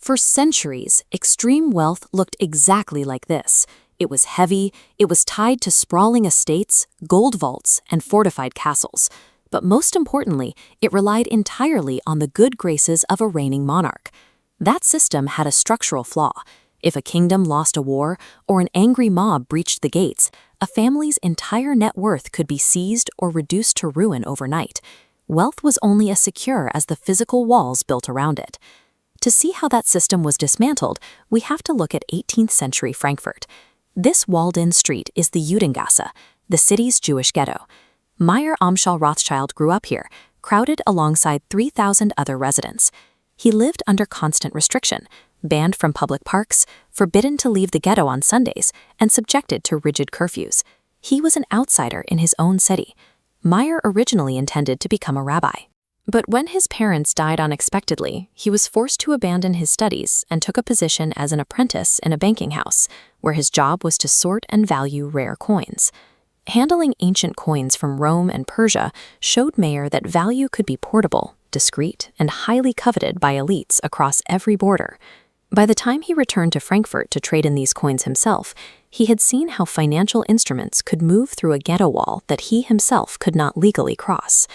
For centuries, extreme wealth looked exactly like this. It was heavy, it was tied to sprawling estates, gold vaults, and fortified castles. But most importantly, it relied entirely on the good graces of a reigning monarch. That system had a structural flaw. If a kingdom lost a war or an angry mob breached the gates, a family's entire net worth could be seized or reduced to ruin overnight. Wealth was only as secure as the physical walls built around it. To see how that system was dismantled, we have to look at 18th century Frankfurt. This walled-in street is the Judengasse, the city's Jewish ghetto. Meyer Amschel Rothschild grew up here, crowded alongside 3,000 other residents. He lived under constant restriction, banned from public parks, forbidden to leave the ghetto on Sundays, and subjected to rigid curfews. He was an outsider in his own city. Meyer originally intended to become a rabbi. But when his parents died unexpectedly, he was forced to abandon his studies and took a position as an apprentice in a banking house, where his job was to sort and value rare coins. Handling ancient coins from Rome and Persia showed Meyer that value could be portable, discreet, and highly coveted by elites across every border. By the time he returned to Frankfurt to trade in these coins himself, he had seen how financial instruments could move through a ghetto wall that he himself could not legally cross.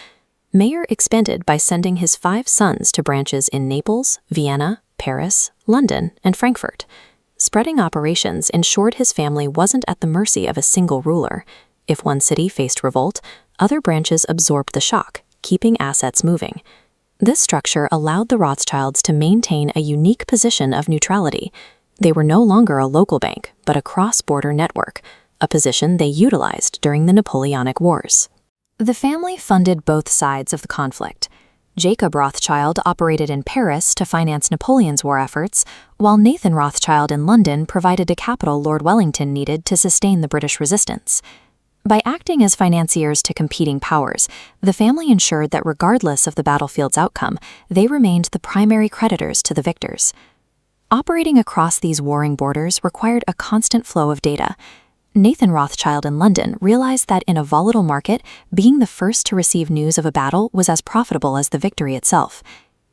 Meyer expanded by sending his 5 sons to branches in Naples, Vienna, Paris, London, and Frankfurt. Spreading operations ensured his family wasn't at the mercy of a single ruler. If one city faced revolt, other branches absorbed the shock, keeping assets moving. This structure allowed the Rothschilds to maintain a unique position of neutrality. They were no longer a local bank, but a cross-border network, a position they utilized during the Napoleonic Wars. The family funded both sides of the conflict. Jacob Rothschild operated in Paris to finance Napoleon's war efforts, while Nathan Rothschild in London provided a capital Lord Wellington needed to sustain the British resistance. By acting as financiers to competing powers, the family ensured that regardless of the battlefield's outcome, they remained the primary creditors to the victors. Operating across these warring borders required a constant flow of data. Nathan Rothschild in London realized that in a volatile market, being the first to receive news of a battle was as profitable as the victory itself.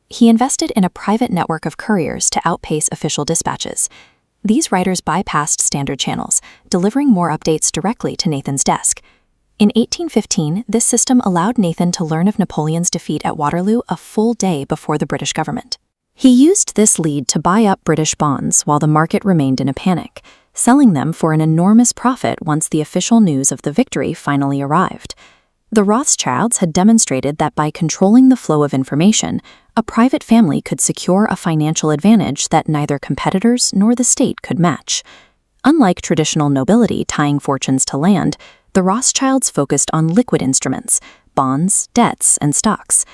He invested in a private network of couriers to outpace official dispatches. These writers bypassed standard channels, delivering more updates directly to Nathan's desk. In 1815, this system allowed Nathan to learn of Napoleon's defeat at Waterloo a full day before the British government. He used this lead to buy up British bonds while the market remained in a panic, selling them for an enormous profit once the official news of the victory finally arrived. The Rothschilds had demonstrated that by controlling the flow of information, a private family could secure a financial advantage that neither competitors nor the state could match. Unlike traditional nobility tying fortunes to land, the Rothschilds focused on liquid instruments, bonds, debts, and stocks.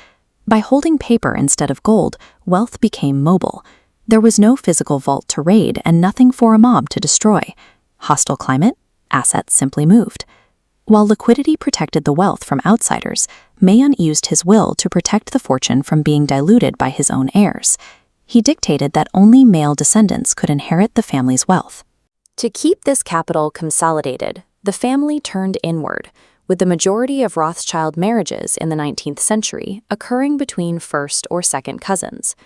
By holding paper instead of gold, wealth became mobile. There was no physical vault to raid and nothing for a mob to destroy. Hostile climate? Assets simply moved. While liquidity protected the wealth from outsiders, Mayon used his will to protect the fortune from being diluted by his own heirs. He dictated that only male descendants could inherit the family's wealth. To keep this capital consolidated, the family turned inward, with the majority of Rothschild marriages in the 19th century occurring between first or second cousins.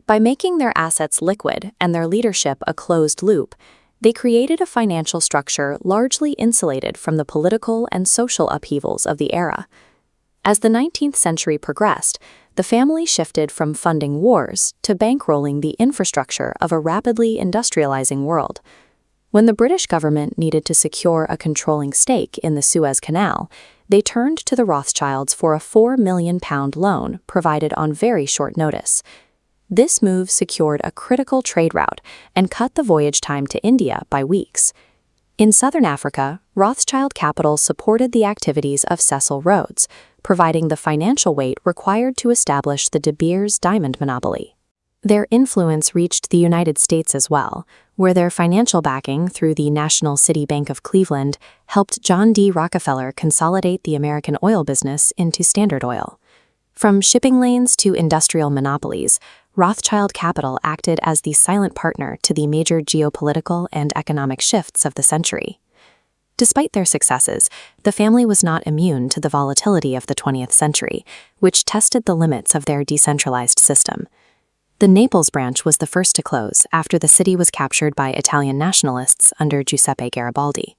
By making their assets liquid and their leadership a closed loop, they created a financial structure largely insulated from the political and social upheavals of the era. As the 19th century progressed, the family shifted from funding wars to bankrolling the infrastructure of a rapidly industrializing world. When the British government needed to secure a controlling stake in the Suez Canal, they turned to the Rothschilds for a £4 million loan provided on very short notice. This move secured a critical trade route and cut the voyage time to India by weeks. In southern Africa, Rothschild capital supported the activities of Cecil Rhodes, providing the financial weight required to establish the De Beers diamond monopoly. Their influence reached the United States as well, where their financial backing through the National City Bank of Cleveland helped John D. Rockefeller consolidate the American oil business into Standard Oil. From shipping lanes to industrial monopolies, Rothschild capital acted as the silent partner to the major geopolitical and economic shifts of the century. Despite their successes, the family was not immune to the volatility of the 20th century, which tested the limits of their decentralized system. The Naples branch was the first to close after the city was captured by Italian nationalists under Giuseppe Garibaldi.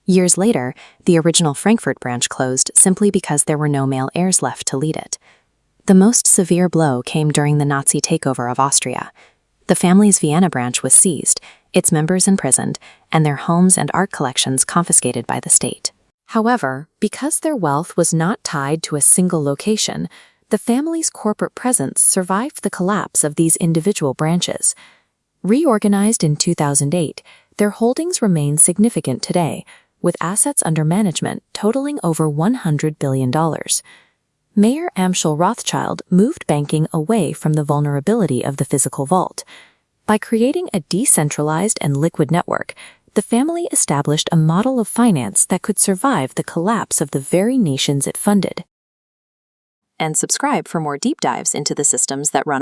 Years later, the original Frankfurt branch closed simply because there were no male heirs left to lead it. The most severe blow came during the Nazi takeover of Austria. The family's Vienna branch was seized, its members imprisoned, and their homes and art collections confiscated by the state. However, because their wealth was not tied to a single location, the family's corporate presence survived the collapse of these individual branches. Reorganized in 2008, their holdings remain significant today, with assets under management totaling over $100 billion. Mayer Amschel Rothschild moved banking away from the vulnerability of the physical vault. By creating a decentralized and liquid network, the family established a model of finance that could survive the collapse of the very nations it funded. And subscribe for more deep dives into the systems that run our